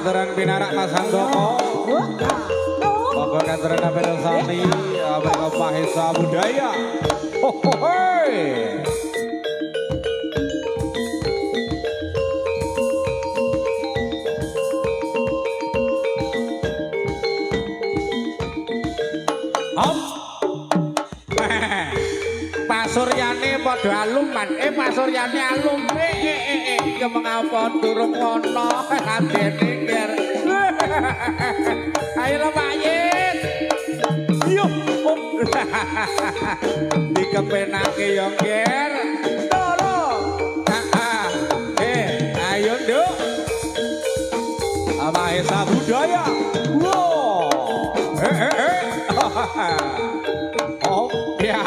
Katuran pinarak Mas Handoko, Bapak katuran Abel Sani, Abel Mahesa Budaya. Hohohoi. Hop. Pak Suryane padha aluman, Pak Suryane alum. Iki mengapa durung ana kadene nger. Ayo lho Pak Yit. Yo. Dikepenake yo nger. Lho. Ayo Nduk. Mahesa Budaya. Wow. Oh, ya.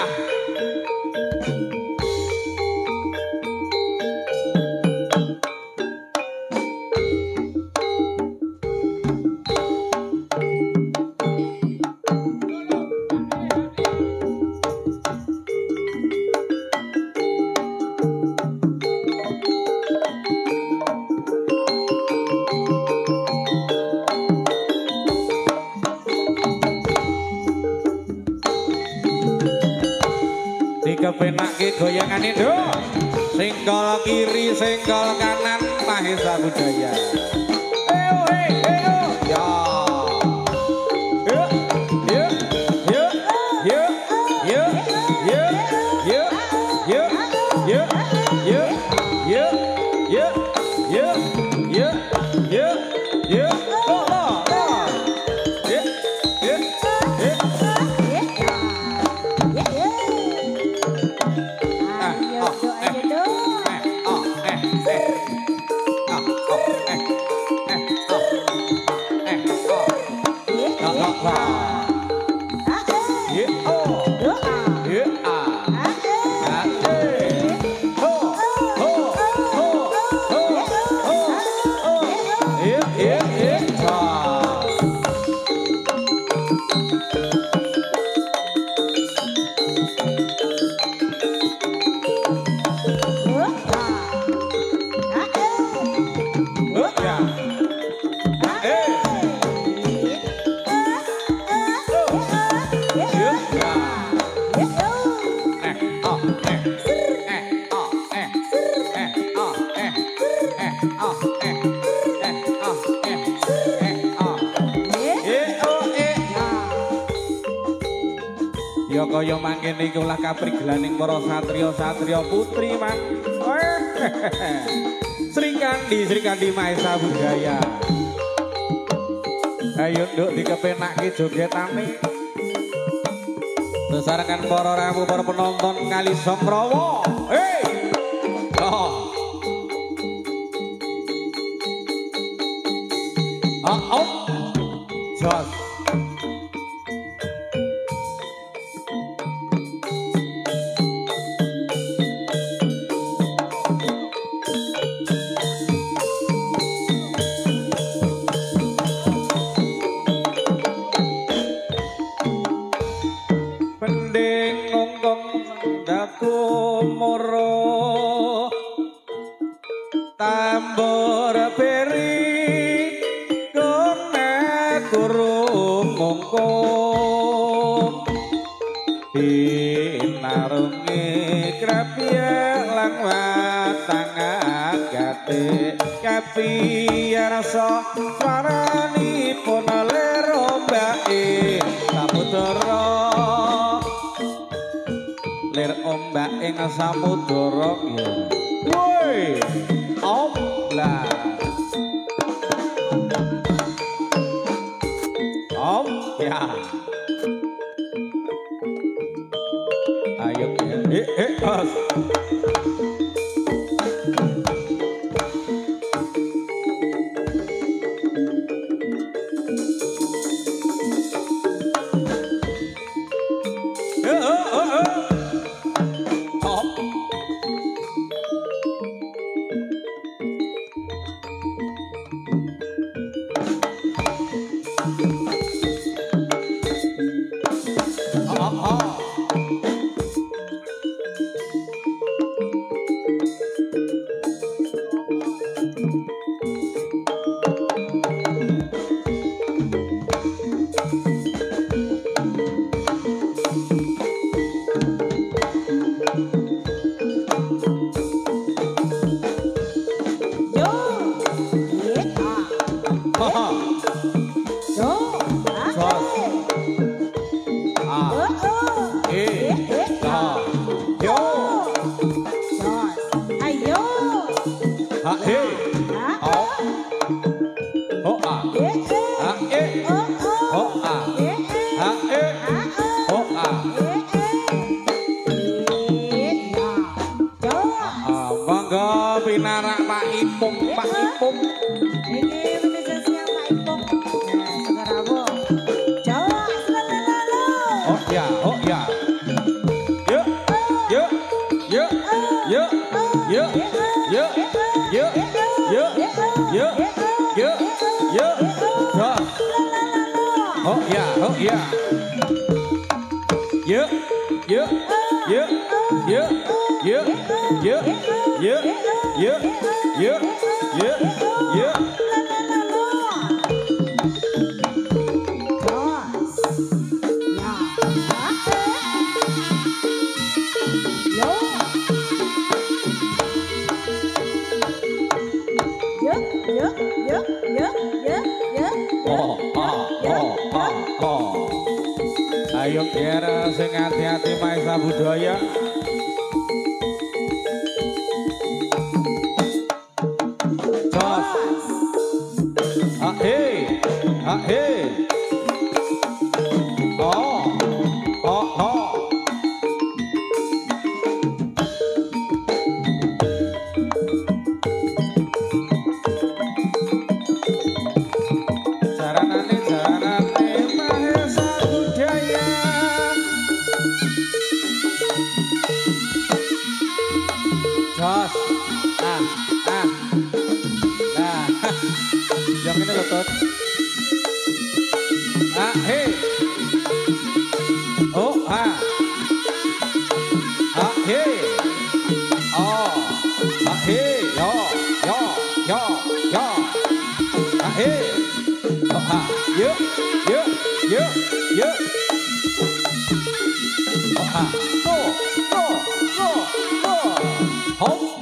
Kepenake goyangan itu senggol kiri senggol kanan Mahesa Budaya. Ya kaya mangkene iki ulah kaprigelaning para satriya-satriya putri man. Sri Kandi Mahesa Budaya. Ayo Nduk dikepenake jogetane. Besarangan para ramu para penonton Kali Songrawa. Hei. Oh. Oh. Jos. Como ambur beri kone kurung mungkung pinarungi krapya lang watang agate kapiya rasa warani pun lero bae samudra lir ombak ing samudra ya woi omlah om ya ayo os pinarak Pak Ipung Pak Ipung ini menuju siang Pak Ipung nah segera Jawa selalu oh ya yuk yuk yuk yuk yuk yuk yuk yuk yuk yuk yuk oh ya yuk yuk yuk yuk yuk yuk yuk yuk yuk yuk yuk ayo kira sing hati-hati Maisa Budaya yang ini Tot. He. Oh, he. Oh. He. Yo. He. Oh, yuk. Oh, go. Hop.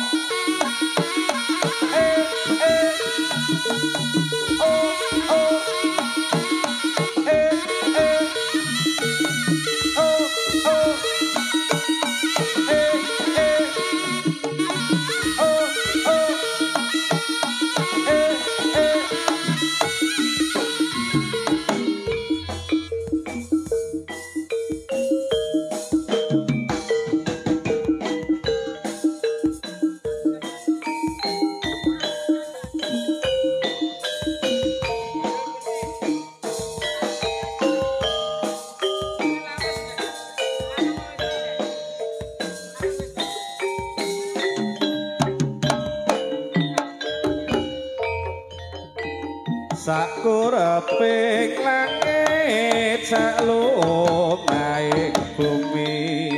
Sakureping langit saklum naik bumi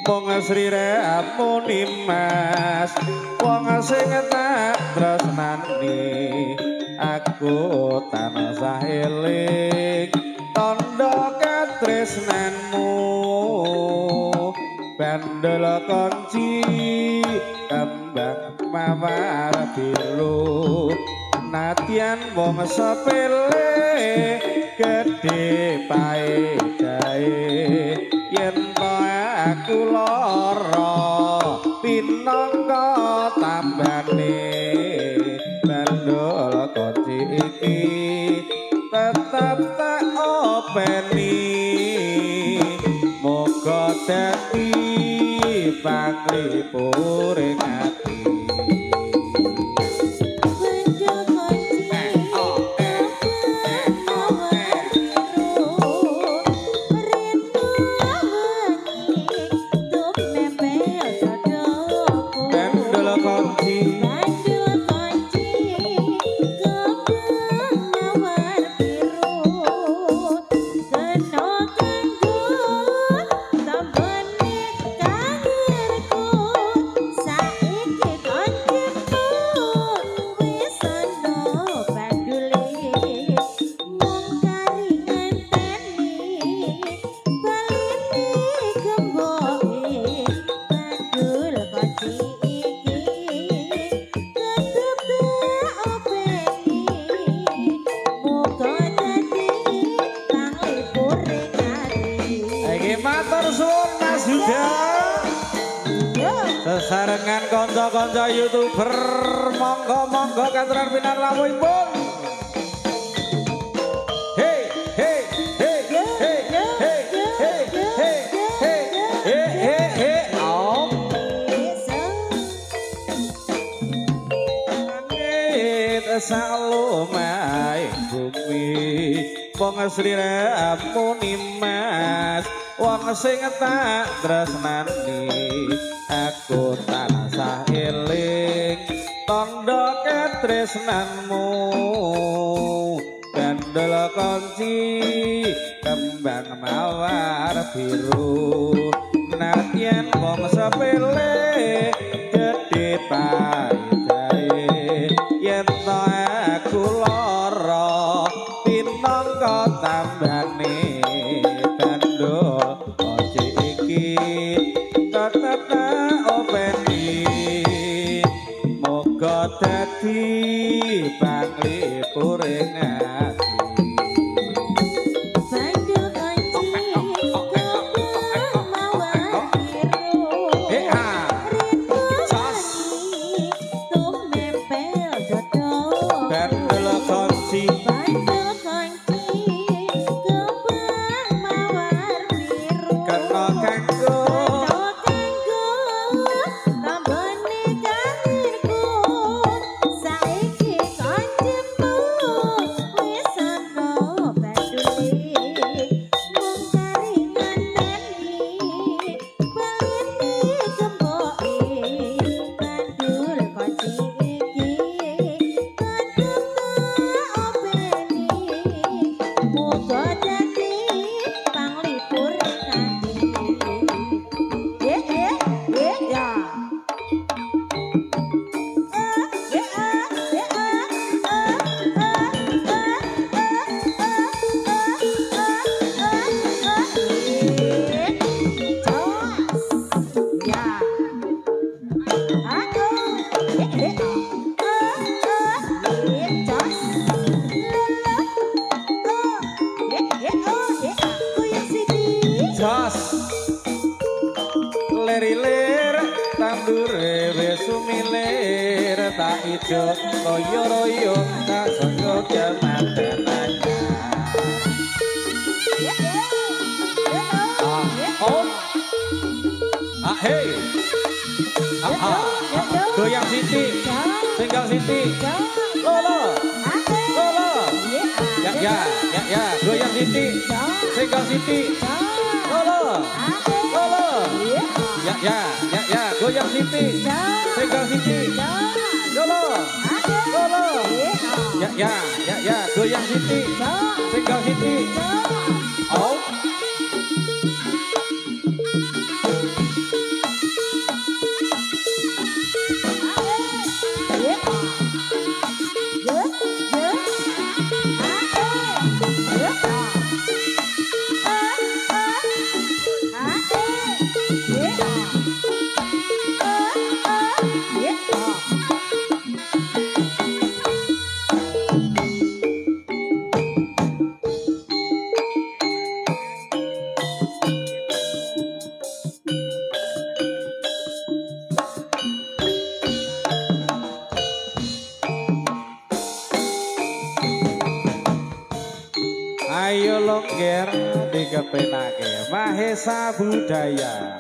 mung sriremuni mas wong sing tak tresnani aku tansah eling tandha katresnanmu bandel kunci kembang mawar biru nadyan wong sepele gedhe paedahe yen to aku lara pinangka tambane bandul kunci iki tetep tak openi muga dadi panglipuring ati sesarengan kanca-kanca YouTuber monggo-monggo katuran pinar rawuhipun. Hey hey hey hey hey hey hey hey hey hey hey om langit salomai bumi wong sriremuni mas wong sing tak tresnani aku tansah eling tandha katresnanmu bandel kunci kembang mawar biru nadyan wong sepele gedhe paedahe yen to aku lara pinangka tambane bandul kunci iki tetep muga dadi panglipuring ati bandul kunci kembang mawar biru rindu wangi tum nempel dodo bandul kunci bandul kunci kembang mawar biru kena kanggo lir tandure wis sumilir tak ijo royo-royo tak sanggo kemanten hey goyang Siti tinggal Siti lolo ya goyang Siti tinggal Siti lolo ya goyang Siti tinggal Siti lolo ya goyang Siti tinggal Siti oh ger dikepenake Mahesa Budaya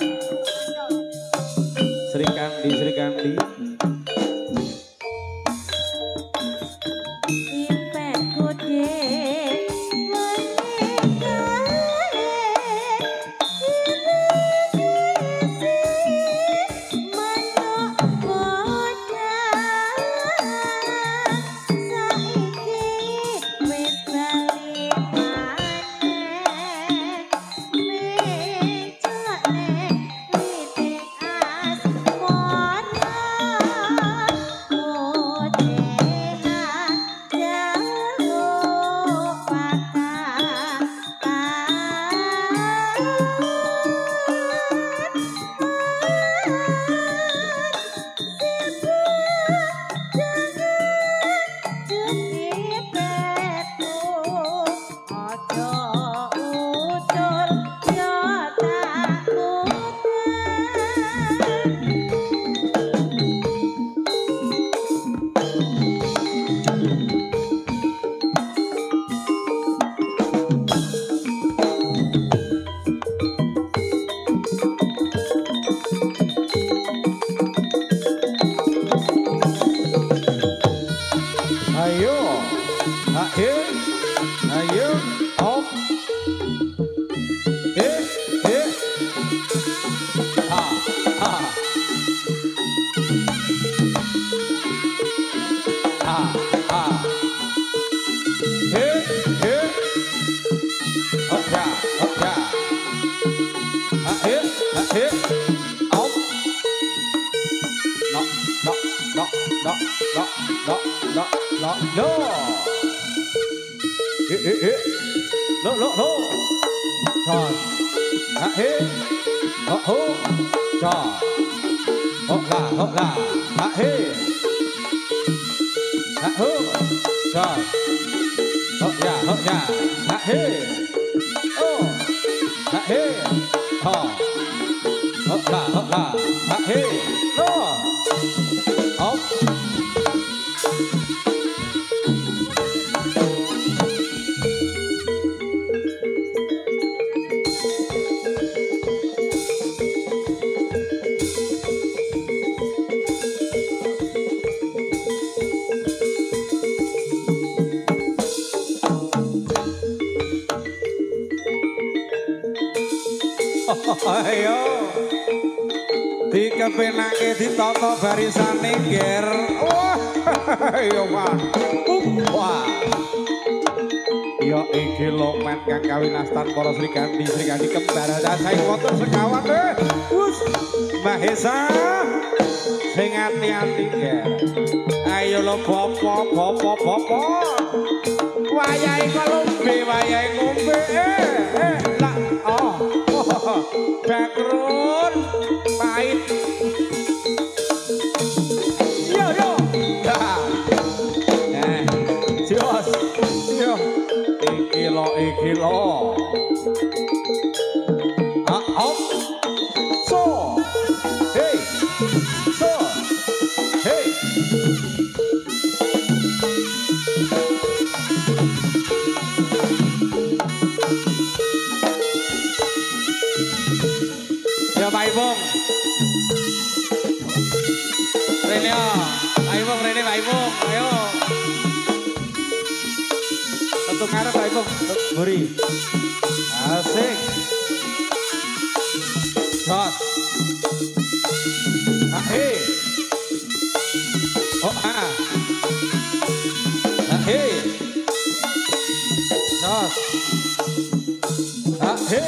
Sri Kandi Impek gede Ayo dikepenake ditata barisane ger. Wah, yo Pak. Wah. Ya iki lho men kang kawinastan para Sri Kandi kembar sae wonten sekawan Wus Mahesa sing ati-ati ger. Ayo lho bapak. Wayahe ngombe, lah oh. Background pahit. Yo. Jos. Yo. Iki lo. Up. So. Hey. Ya Pak Ipung. Rene Pak Ipung, ayo. Tentu ngarep Pak Ipung, buri. Asik. Jos. Ahe. Oh, Ahe. Jos. Ahe.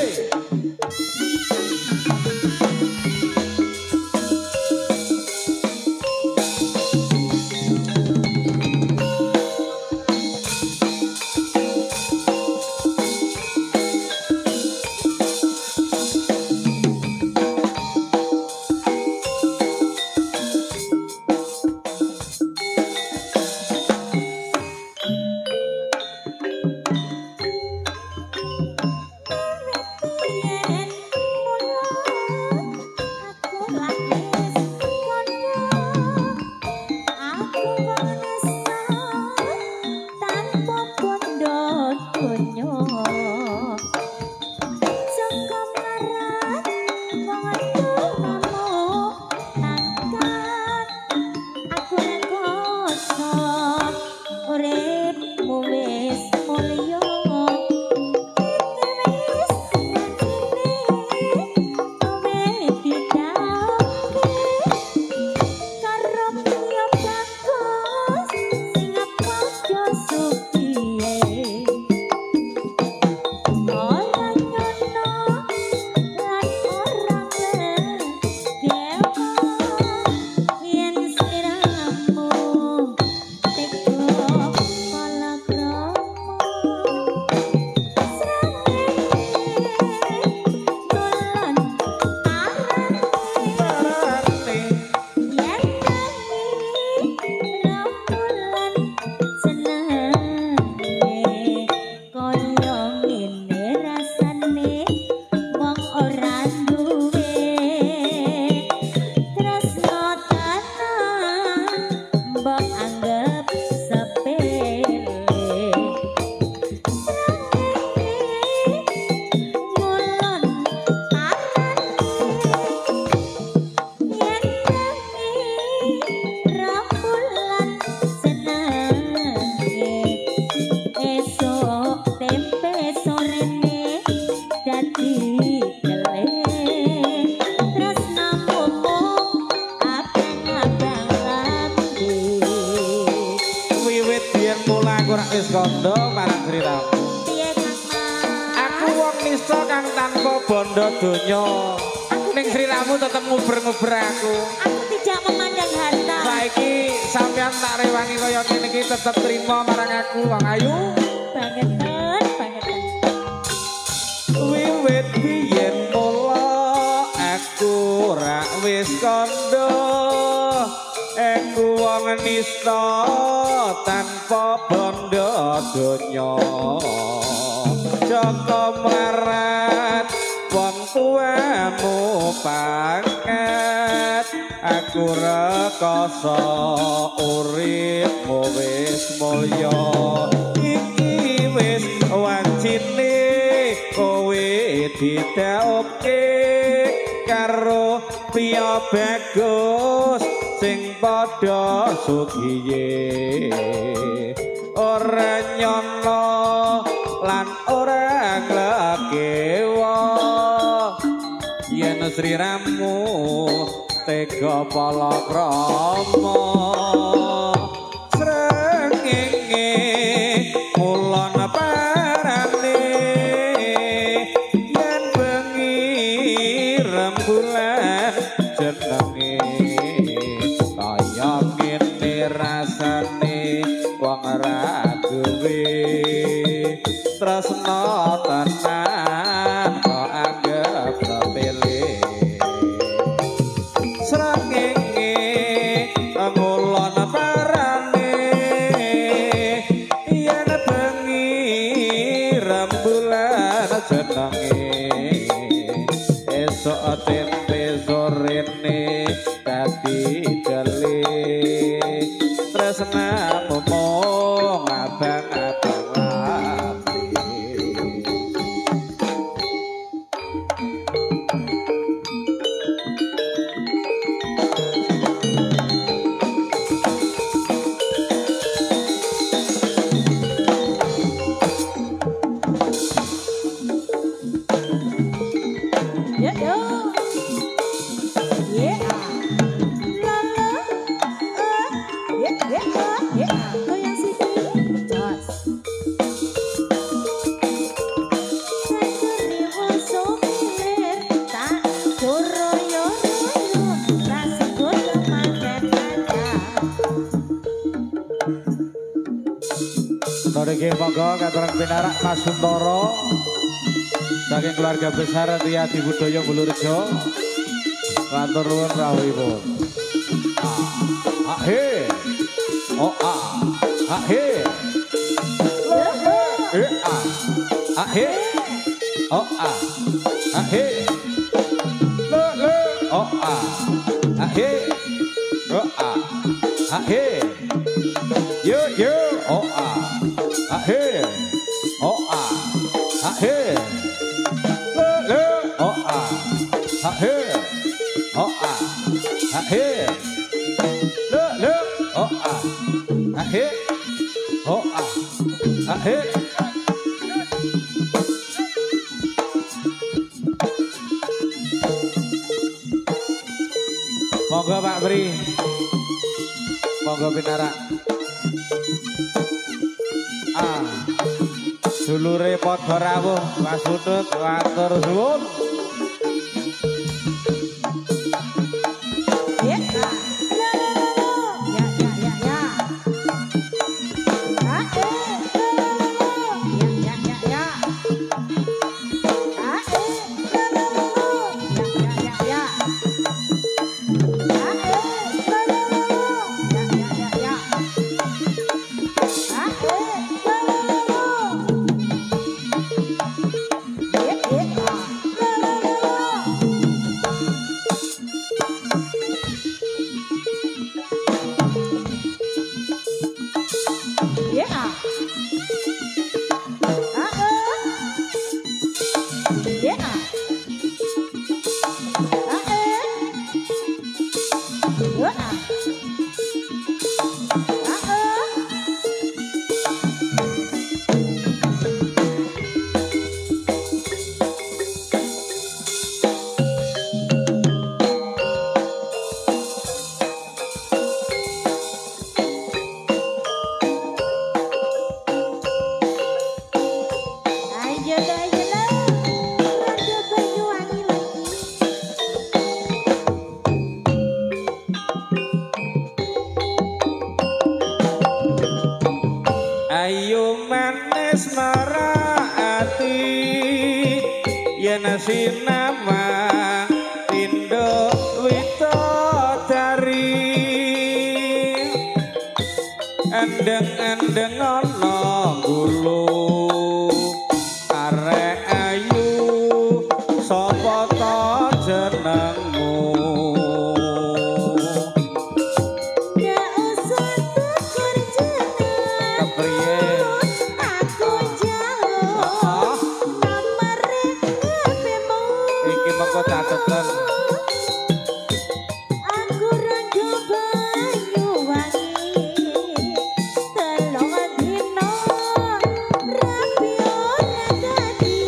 rak wis kandha marang Sriramu. Piye Kang Mas? Aku wong nista kang tanpa bondo donya. Ning Sriramu tetep nguber-nguber aku. Aku tidak memandang harta. Saiki sampean tak rewangi kaya ngene iki tetep trima marang aku wong ayu. Bangetan, bangetan. Wiwit biyen mula aku rak wis kandha. Aku wong nista tanpa bondo donya. Jaka marat wong tuamu pangkat. Aku rekoso uripmu wis mulya. Iki wis wancine kowe didhaupke karo priya bagus sing padha sugiye. Ora nyono lan ora nglekewa yen Sriramu tega palakrama. Srengenge ulon parane yen bengi rembulan jenenge kaya ngene rasane wong ora duwe tresna tenan kok anggap sepele. Srengenge ngulon parane yen bengi rembulan jenenge esuk tempe sorene dadi dele tresnamu mung abang-abang ati. Ya yo. Yeah. La la. Yeah. Goyang sini. Jos. Sajane woso milir tak joroyo rasikut manten aja. Toriki monggo katurun pinarak Mas Suntoro saking keluarga besar Riyadi Budaya Bulurejo. Matur nuwun rawuhipun. He. Oh he. He. Oh he. Le. Oh he. Oh he. Yo. Oh he. Oh he. Le. Oh he. Oh he. Le. Oh he. Oh he. Monggo Pak Bri. Monggo pinarak. Dulure padha rawuh Mas Utut matur suwun. Ya. La la tresnara ati yen sinamang tindo widodari endeng-endeng ana gulu arek ayu sapa ta jenengmu Gak usah tekur jeneng kepriye aku jauh nomor HP-mu iki mengko cateten aku raga Banyuwangi telung dino rapi ora dadi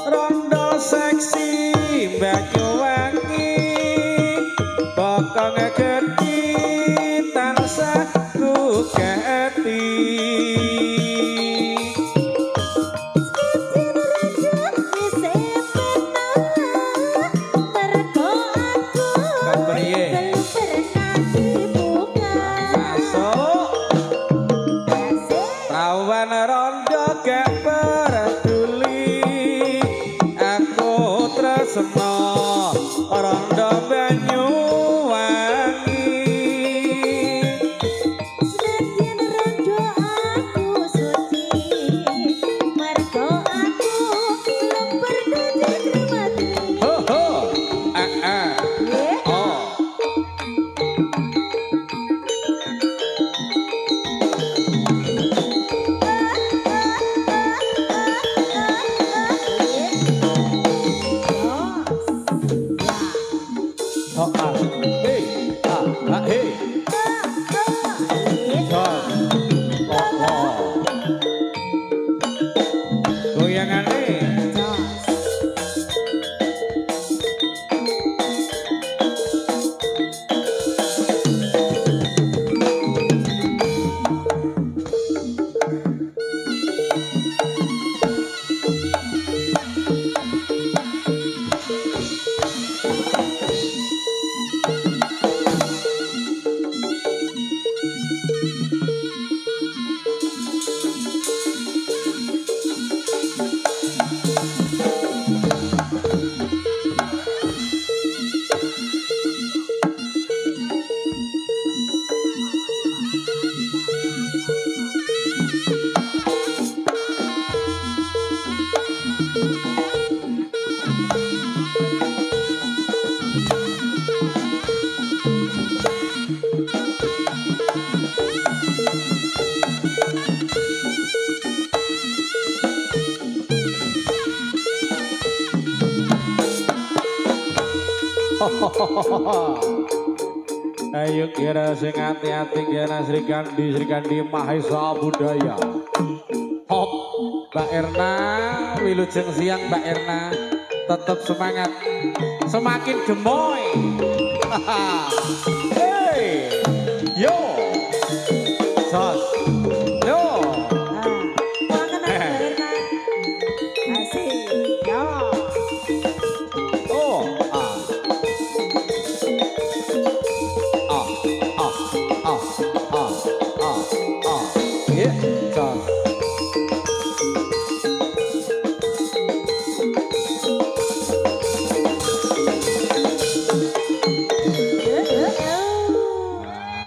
rondo seksi Banyuwangi bokong gedhi tansah kugeti kepriye masuk rawan rondo gak peduli aku tresno rondo Banyuwangi ho ho oh oh ah hey ah hey Jos oh goyangane ayo kira sing hati-hati kira Sri Kandi Mahesa Budaya hop Mbak Erna wilujeng siang Mbak Erna tetap semangat semakin gemoy hey yo Jos